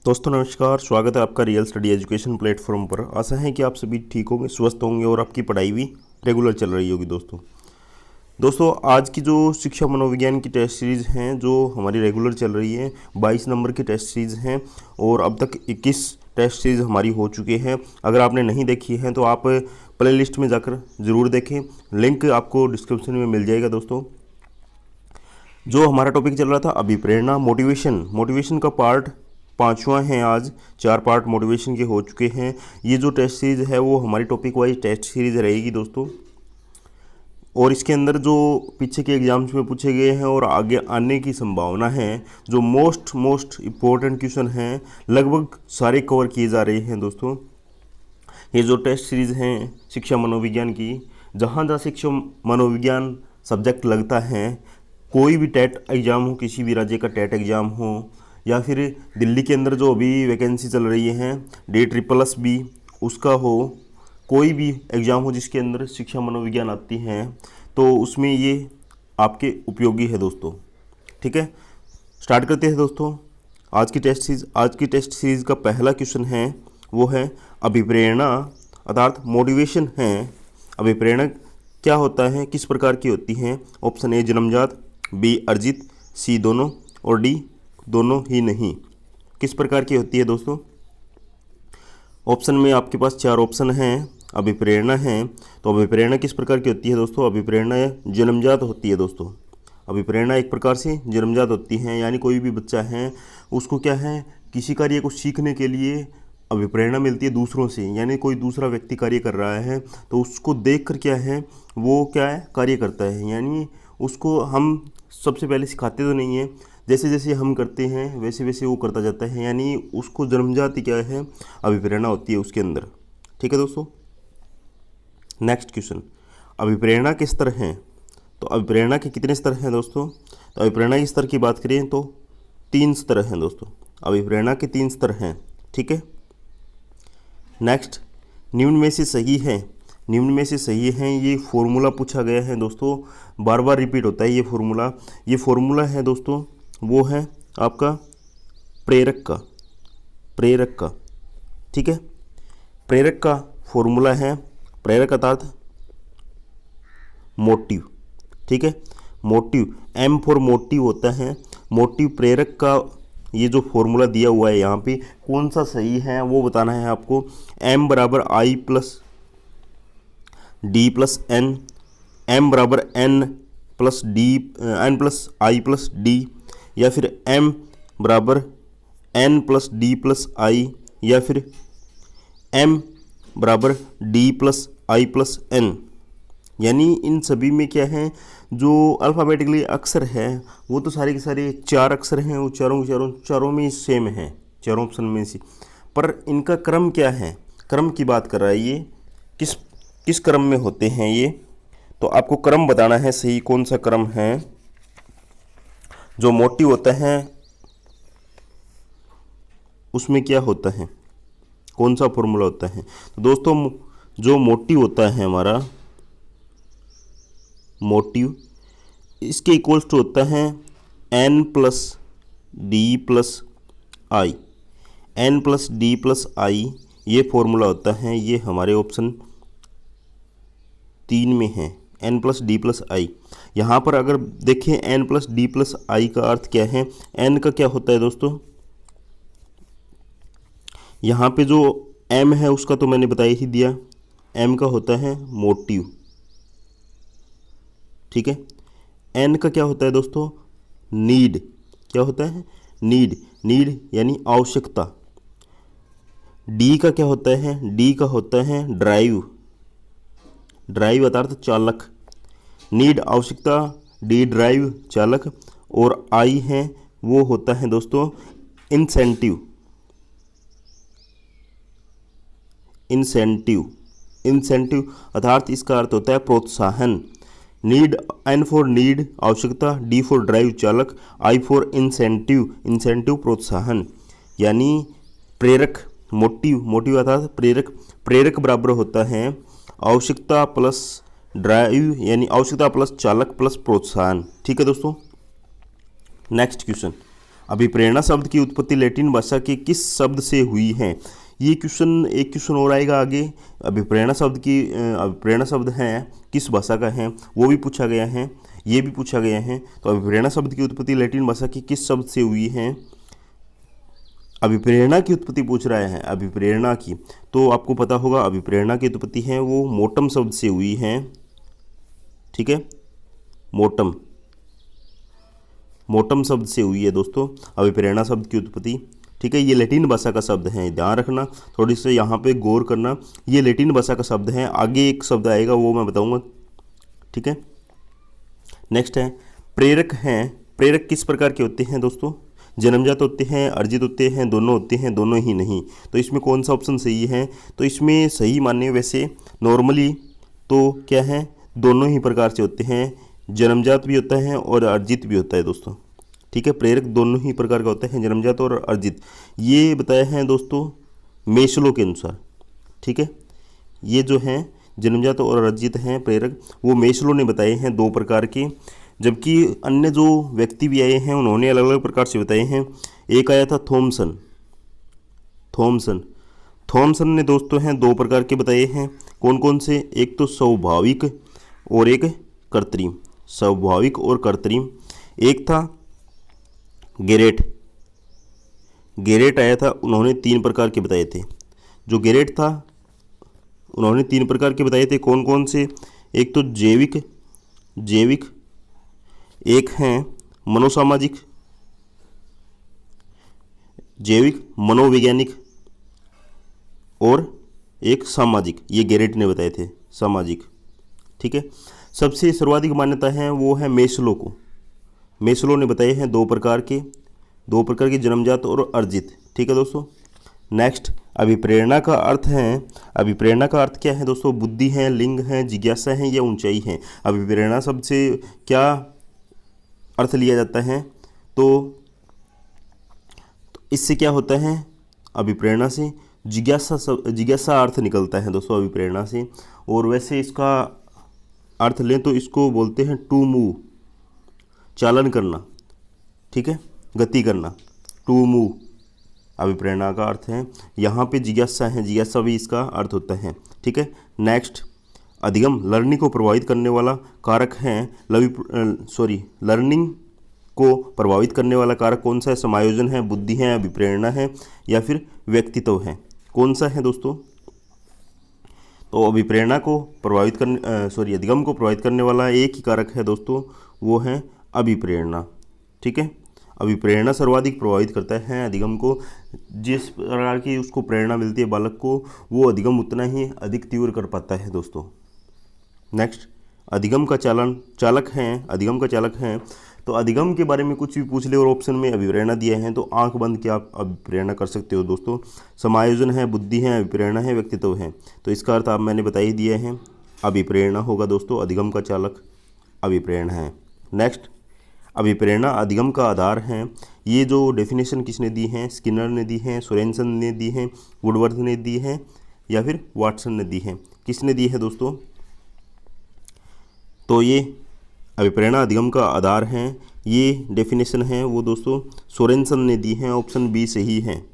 दोस्तों नमस्कार, स्वागत है आपका रियल स्टडी एजुकेशन प्लेटफॉर्म पर। आशा है कि आप सभी ठीक होंगे, स्वस्थ होंगे और आपकी पढ़ाई भी रेगुलर चल रही होगी। दोस्तों आज की जो शिक्षा मनोविज्ञान की टेस्ट सीरीज़ हैं जो हमारी रेगुलर चल रही है, 22 नंबर की टेस्ट सीरीज़ हैं और अब तक 21 टेस्ट सीरीज़ हमारी हो चुकी हैं। अगर आपने नहीं देखी है तो आप प्ले लिस्ट में जाकर ज़रूर देखें, लिंक आपको डिस्क्रिप्शन में मिल जाएगा। दोस्तों जो हमारा टॉपिक चल रहा था अभिप्रेरणा, मोटिवेशन का पार्ट 5वां है। आज 4 पार्ट मोटिवेशन के हो चुके हैं। ये जो टेस्ट सीरीज़ है वो हमारी टॉपिक वाइज टेस्ट सीरीज़ रहेगी दोस्तों, और इसके अंदर जो पीछे के एग्जाम्स में पूछे गए हैं और आगे आने की संभावना है, जो मोस्ट इम्पोर्टेंट क्वेश्चन हैं, लगभग सारे कवर किए जा रहे हैं। दोस्तों ये जो टेस्ट सीरीज़ हैं शिक्षा मनोविज्ञान की, जहाँ जहाँ शिक्षा मनोविज्ञान सब्जेक्ट लगता है, कोई भी टेट एग्ज़ाम हो, किसी भी राज्य का टेट एग्ज़ाम हो, या फिर दिल्ली के अंदर जो अभी वैकेंसी चल रही है DSSS उसका हो, कोई भी एग्ज़ाम हो जिसके अंदर शिक्षा मनोविज्ञान आती हैं, तो उसमें ये आपके उपयोगी है दोस्तों। ठीक है, स्टार्ट करते हैं दोस्तों आज की टेस्ट सीरीज़। आज की टेस्ट सीरीज़ का पहला क्वेश्चन है वो है अभिप्रेरणा अर्थात मोटिवेशन है। अभिप्रेरणा क्या होता है, किस प्रकार की होती हैं? ऑप्शन ए जन्मजात, बी अर्जित, सी दोनों और डी दोनों ही नहीं। किस प्रकार की होती है दोस्तों? ऑप्शन में आपके पास 4 ऑप्शन हैं। अभिप्रेरणा है, तो अभिप्रेरणा किस प्रकार की होती है दोस्तों? अभिप्रेरणा जन्मजात होती है दोस्तों। अभिप्रेरणा एक प्रकार से जन्मजात होती है, यानी कोई भी बच्चा है उसको क्या है, किसी कार्य को सीखने के लिए अभिप्रेरणा मिलती है दूसरों से, यानी कोई दूसरा व्यक्ति कार्य कर रहा है तो उसको देखकर क्या है वो क्या है कार्य करता है। यानी उसको हम सबसे पहले सिखाते तो नहीं है, जैसे जैसे हम करते हैं वैसे वैसे वो करता जाता है, यानी उसको जन्मजाति क्या है अभिप्रेरणा होती है उसके अंदर। ठीक है दोस्तों, नेक्स्ट क्वेश्चन, अभिप्रेरणा के स्तर हैं। तो अभिप्रेरणा के कितने स्तर हैं दोस्तों? तो अभिप्रेरणा के स्तर की बात करें तो 3 स्तर हैं दोस्तों। अभिप्रेरणा के 3 स्तर हैं। ठीक है, नेक्स्ट, निम्न में से सही है। निम्न में से सही है, ये फॉर्मूला पूछा गया है दोस्तों, बार बार रिपीट होता है ये फॉर्मूला। ये फॉर्मूला है दोस्तों, वो है आपका प्रेरक का। ठीक है, प्रेरक का फॉर्मूला है, प्रेरक अर्थात मोटिव। ठीक है, मोटिव, M फॉर मोटिव होता है। मोटिव प्रेरक का ये जो फॉर्मूला दिया हुआ है यहाँ पे, कौन सा सही है वो बताना है आपको। M बराबर I plus D plus N, M बराबर N plus D N plus I plus D, या फिर M बराबर N plus D plus I, या फिर M बराबर D plus I plus N। यानी इन सभी में क्या है, जो अल्फ़ाबेटिकली अक्षर है वो तो सारे के सारे 4 अक्षर हैं, वो चारों में सेम हैं, चारों ऑप्शन में से, पर इनका क्रम क्या है, क्रम की बात कर रहा है ये, किस क्रम में होते हैं ये, तो आपको क्रम बताना है सही कौन सा क्रम है। जो मोटिव होता है उसमें क्या होता है, कौन सा फॉर्मूला होता है? तो दोस्तों जो मोटिव होता है हमारा, मोटिव इसके इक्वल्स टू होता है N प्लस D प्लस आई। N प्लस D प्लस आई ये फॉर्मूला होता है, ये हमारे ऑप्शन 3 में है, N प्लस D प्लस आई। यहाँ पर अगर देखें N प्लस D प्लस आई का अर्थ क्या है, N का क्या होता है दोस्तों? यहाँ पे जो M है उसका तो मैंने बता ही दिया, M का होता है मोटिव। ठीक है, N का क्या होता है दोस्तों? नीड। क्या होता है? नीड यानी आवश्यकता। D का क्या होता है? D का होता है ड्राइव अर्थात चालक। नीड आवश्यकता, D ड्राइव चालक, और I है वो होता है दोस्तों इंसेंटिव अर्थात इसका अर्थ होता है प्रोत्साहन। नीड, N फॉर नीड आवश्यकता, D फॉर ड्राइव चालक, I फॉर इंसेंटिव प्रोत्साहन। यानी प्रेरक, मोटिव अर्थात प्रेरक बराबर होता है आवश्यकता प्लस ड्राइव यानी आवश्यकता प्लस चालक प्लस प्रोत्साहन। ठीक है दोस्तों। नेक्स्ट क्वेश्चन, अभिप्रेरणा शब्द की उत्पत्ति लैटिन भाषा के किस शब्द से हुई है? ये क्वेश्चन, एक क्वेश्चन और आएगा आगे। अभिप्रेरणा शब्द है किस भाषा का है वो भी पूछा गया है, ये भी पूछा गया है। तो अभिप्रेरणा शब्द की उत्पत्ति लैटिन भाषा की किस शब्द से हुई है? अभिप्रेरणा की उत्पत्ति पूछ रहा है, अभिप्रेरणा की, तो आपको पता होगा अभिप्रेरणा की उत्पत्ति है वो मोटम शब्द से हुई है। ठीक है, मोटम शब्द से हुई है दोस्तों अभिप्रेरणा शब्द की उत्पत्ति। ठीक है, ये लैटिन भाषा का शब्द है, ध्यान रखना, थोड़ी से यहाँ पे गौर करना। ये लैटिन भाषा का शब्द है, आगे एक शब्द आएगा वो मैं बताऊंगा। ठीक है, नेक्स्ट है प्रेरक हैं। प्रेरक किस प्रकार के होते हैं दोस्तों? जन्मजात होते हैं, अर्जित होते हैं, दोनों होते हैं, दोनों ही नहीं। तो इसमें कौन सा ऑप्शन सही है? तो इसमें सही माने वैसे नॉर्मली तो क्या है, दोनों ही प्रकार से होते हैं, जन्मजात भी होता है और अर्जित भी होता है दोस्तों। ठीक है, प्रेरक दोनों ही प्रकार का होता है, जन्मजात और अर्जित। ये बताया है दोस्तों मेस्लो के अनुसार। ठीक है, ये जो हैं जन्मजात और अर्जित हैं प्रेरक, वो मेस्लो ने बताए हैं 2 प्रकार के, जबकि अन्य जो व्यक्ति भी आए हैं उन्होंने अलग अलग प्रकार से बताए हैं। एक आया था थॉमसन ने दोस्तों हैं 2 प्रकार के बताए हैं। कौन कौन से? एक तो स्वाभाविक और एक कृत्रिम। स्वाभाविक और कृत्रिम। एक था गेरेट आया था, उन्होंने 3 प्रकार के बताए थे। जो गेरेट था उन्होंने 3 प्रकार के बताए थे। कौन कौन से? एक तो जैविक, एक हैं मनोसामाजिक, जैविक मनोवैज्ञानिक, और एक सामाजिक। ये गेरेट ने बताए थे, सामाजिक। ठीक है, सबसे सर्वाधिक मान्यता है वो है मेस्लो ने बताए हैं 2 प्रकार के जन्मजात और अर्जित। ठीक है दोस्तों। नेक्स्ट, अभिप्रेरणा का अर्थ क्या है दोस्तों? बुद्धि है, लिंग है, जिज्ञासा है या ऊंचाई है? अभिप्रेरणा शब्द से क्या अर्थ लिया जाता है? तो इससे क्या होता है? अभिप्रेरणा से जिज्ञासा अर्थ निकलता है दोस्तों अभिप्रेरणा से। और वैसे इसका अर्थ लें तो इसको बोलते हैं टू मूव, चालन करना। ठीक है, गति करना, टू मूव अभिप्रेरणा का अर्थ है। यहाँ पे जिज्ञासा है, जिज्ञासा भी इसका अर्थ होता है। ठीक है, नेक्स्ट, अधिगम लर्निंग को प्रभावित करने वाला कारक है। लर्निंग को प्रभावित करने वाला कारक कौन सा है? समायोजन है, बुद्धि है, अभिप्रेरणा है या फिर व्यक्तित्व है? कौन सा है दोस्तों? तो अभिप्रेरणा को अधिगम को प्रभावित करने वाला एक ही कारक है दोस्तों, वो है अभिप्रेरणा। ठीक है, अभिप्रेरणा सर्वाधिक प्रभावित करता है अधिगम को। जिस प्रकार की उसको प्रेरणा मिलती है बालक को, वो अधिगम उतना ही अधिक तीव्र कर पाता है दोस्तों। नेक्स्ट, अधिगम का चालक है। तो अधिगम के बारे में कुछ भी पूछ ले और ऑप्शन में अभिप्रेरणा दिया है तो आंख बंद के आप अभिप्रेरणा कर सकते हो दोस्तों। समायोजन है, बुद्धि है, अभिप्रेरणा है, व्यक्तित्व है। तो इसका अर्थ आप मैंने बता ही दिया है, अभिप्रेरणा होगा दोस्तों। अधिगम का चालक अभिप्रेरणा है। नेक्स्ट, अभिप्रेरणा अधिगम का आधार है। ये जो डेफिनेशन किसने दी है? स्किनर ने दी है, सोरेनसन ने दी है, वुडवर्थ ने दी है या फिर वाटसन ने दी है? किसने दी है दोस्तों? तो ये अभिप्रेरणा अधिगम का आधार है, ये डेफिनेशन है वो दोस्तों सोरेनसन ने दी है। ऑप्शन बी सही है,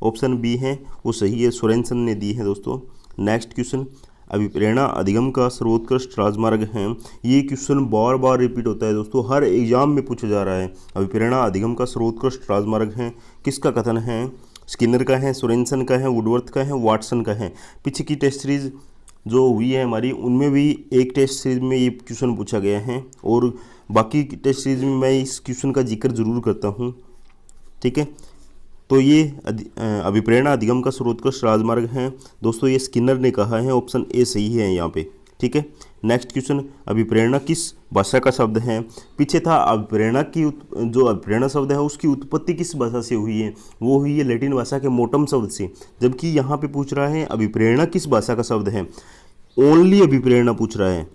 ऑप्शन बी है वो सही है, सोरेनसन ने दी है दोस्तों। नेक्स्ट क्वेश्चन, अभिप्रेरणा अधिगम का सर्वोत्कृष्ट राजमार्ग है। ये क्वेश्चन बार बार रिपीट होता है दोस्तों, हर एग्जाम में पूछा जा रहा है। अभिप्रेरणा अधिगम का सर्वोत्कृष्ट राजमार्ग है, किसका कथन है? स्किनर का है, सोरेनसन का है, वुडवर्थ का है, वाटसन का है। पीछे की टेस्ट सीरीज जो हुई है हमारी, उनमें भी एक टेस्ट सीरीज में ये क्वेश्चन पूछा गया है और बाकी टेस्ट सीरीज में मैं इस क्वेश्चन का जिक्र जरूर करता हूँ। ठीक है, तो ये अभिप्रेरणा अधिगम का सर्वोत्कृष्ट राजमार्ग है दोस्तों, ये स्किनर ने कहा है। ऑप्शन ए सही है यहाँ पे। ठीक है, नेक्स्ट क्वेश्चन, अभिप्रेरणा किस भाषा का शब्द है? पीछे था अभिप्रेरणा की जो अभिप्रेरणा शब्द है उसकी उत्पत्ति किस भाषा से हुई है? वो हुई है लैटिन भाषा के मोटम शब्द से। जबकि यहाँ पे पूछ रहा है अभिप्रेरणा किस भाषा का शब्द है, ओनली अभिप्रेरणा पूछ रहा है,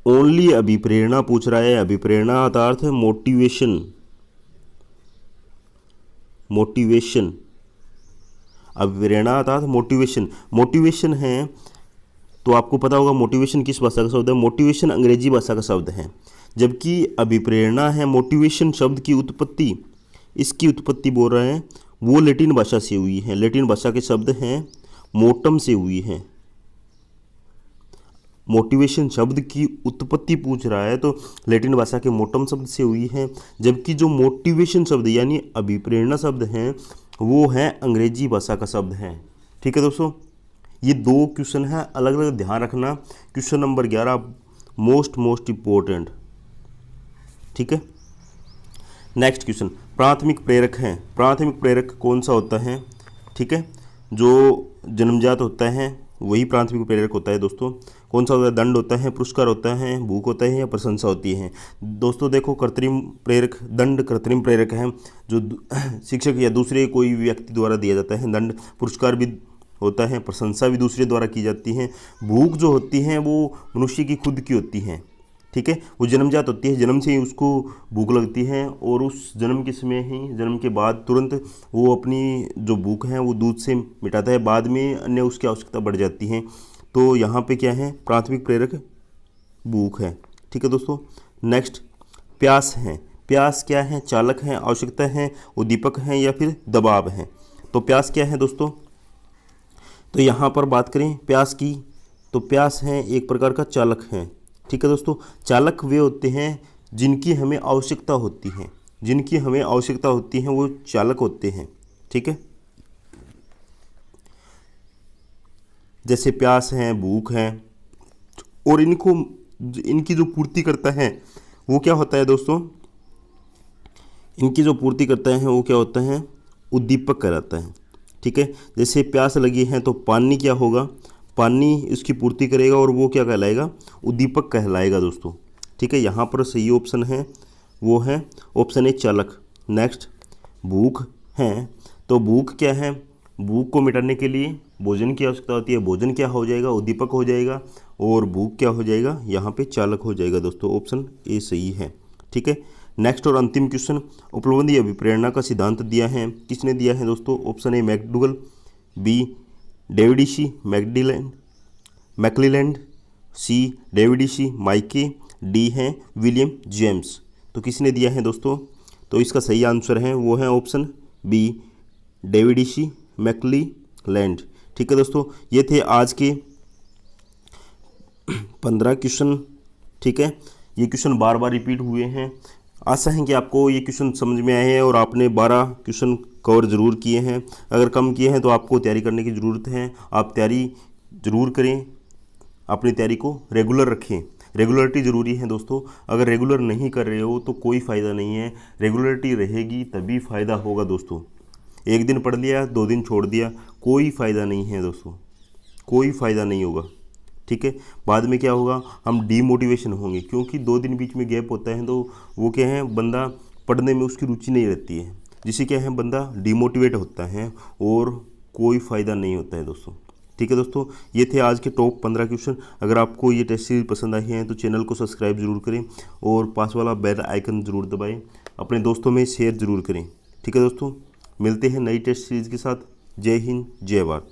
ओनली अभिप्रेरणा पूछ रहा है। अभिप्रेरणा का अर्थ है मोटिवेशन, अभिप्रेरणा अर्थात मोटिवेशन है तो आपको पता होगा मोटिवेशन किस भाषा का शब्द है, मोटिवेशन अंग्रेजी भाषा का शब्द है, जबकि अभिप्रेरणा है मोटिवेशन शब्द की उत्पत्ति, इसकी उत्पत्ति बोल रहे हैं वो लैटिन भाषा से हुई है। लैटिन भाषा के शब्द हैं मोटम से हुई है। मोटिवेशन शब्द की उत्पत्ति पूछ रहा है तो लैटिन भाषा के मोटम शब्द से हुई है, जबकि जो मोटिवेशन शब्द यानी अभिप्रेरणा शब्द हैं वो है अंग्रेजी भाषा का शब्द है। ठीक है दोस्तों, ये 2 क्वेश्चन है, अलग अलग ध्यान रखना। Question number 11 most important. ठीक है, नेक्स्ट क्वेश्चन, प्राथमिक प्रेरक हैं। प्राथमिक प्रेरक कौन सा होता है? ठीक है, जो जन्मजात होता है वही प्राथमिक प्रेरक होता है दोस्तों। कौन सा होता है? दंड होता है, पुरस्कार होता है, भूख होता है या प्रशंसा होती है। दोस्तों देखो, कृत्रिम प्रेरक, दंड कृत्रिम प्रेरक है जो शिक्षक या दूसरे कोई व्यक्ति द्वारा दिया जाता है। दंड, पुरस्कार भी होता है, प्रशंसा भी दूसरे द्वारा की जाती है। भूख जो होती है वो मनुष्य की खुद की होती है। ठीक है, वो जन्मजात होती है, जन्म से ही उसको भूख लगती है और उस जन्म के समय ही, जन्म के बाद तुरंत वो अपनी जो भूख है वो दूध से मिटाता है, बाद में अन्य उसकी आवश्यकता बढ़ जाती है। तो यहाँ पे क्या है? प्राथमिक प्रेरक भूख है। ठीक है दोस्तों, नेक्स्ट प्यास है। प्यास क्या है? चालक है, आवश्यकता है, उद्दीपक है या फिर दबाव है। तो प्यास क्या है दोस्तों? तो यहाँ पर बात करें प्यास की, तो प्यास है एक प्रकार का चालक है। ठीक है दोस्तों, चालक वे होते हैं जिनकी हमें आवश्यकता होती है, जिनकी हमें आवश्यकता होती है वो चालक होते हैं। ठीक है, जैसे प्यास है, भूख है, और इनकी जो पूर्ति करता है वो क्या होता है दोस्तों? इनकी जो पूर्ति करता है वो क्या होता है? उद्दीपक कहलाता है। ठीक है, जैसे प्यास लगी है तो पानी क्या होगा? पानी इसकी पूर्ति करेगा और वो क्या कहलाएगा? उद्दीपक कहलाएगा दोस्तों। ठीक है, यहाँ पर सही ऑप्शन है वो है ऑप्शन ए चालक। नेक्स्ट, भूख है, तो भूख क्या है? भूख को मिटाने के लिए भोजन की आवश्यकता होती है। भोजन क्या हो जाएगा? उद्दीपक हो जाएगा, और भूख क्या हो जाएगा? यहाँ पे चालक हो जाएगा दोस्तों। ऑप्शन ए सही है। ठीक है, नेक्स्ट और अंतिम क्वेश्चन, उपलब्धि अभिप्रेरणा का सिद्धांत दिया है, किसने दिया है दोस्तों? Option A McDougall, B David McClelland, C David Mike, D है विलियम जेम्स। तो किसने दिया है दोस्तों? तो इसका सही आंसर है वो है ऑप्शन बी डेविड मैक्लीलैंड। ठीक है दोस्तों, ये थे आज के 15 क्वेश्चन। ठीक है, ये क्वेश्चन बार बार रिपीट हुए हैं। आशा है कि आपको ये क्वेश्चन समझ में आए हैं और आपने 12 क्वेश्चन कवर ज़रूर किए हैं। अगर कम किए हैं तो आपको तैयारी करने की ज़रूरत है। आप तैयारी ज़रूर करें, अपनी तैयारी को रेगुलर रखें। रेगुलरिटी ज़रूरी है दोस्तों। अगर रेगुलर नहीं कर रहे हो तो कोई फ़ायदा नहीं है। रेगुलरिटी रहेगी तभी फ़ायदा होगा दोस्तों। एक दिन पढ़ लिया, 2 दिन छोड़ दिया, कोई फ़ायदा नहीं है दोस्तों, कोई फ़ायदा नहीं होगा। ठीक है, बाद में क्या होगा? हम डीमोटिवेशन होंगे, क्योंकि 2 दिन बीच में गैप होता है तो वो क्या है, बंदा पढ़ने में उसकी रुचि नहीं रहती है, जिससे क्या है बंदा डीमोटिवेट होता है और कोई फ़ायदा नहीं होता है दोस्तों। ठीक है दोस्तों, ये थे आज के टॉप 15 क्वेश्चन। अगर आपको ये टेस्ट सीरीज पसंद आई है तो चैनल को सब्सक्राइब जरूर करें और पास वाला बेल आइकन ज़रूर दबाएं, अपने दोस्तों में शेयर ज़रूर करें। ठीक है दोस्तों, मिलते हैं नई टेस्ट सीरीज़ के साथ। जय हिंद, जय भारत।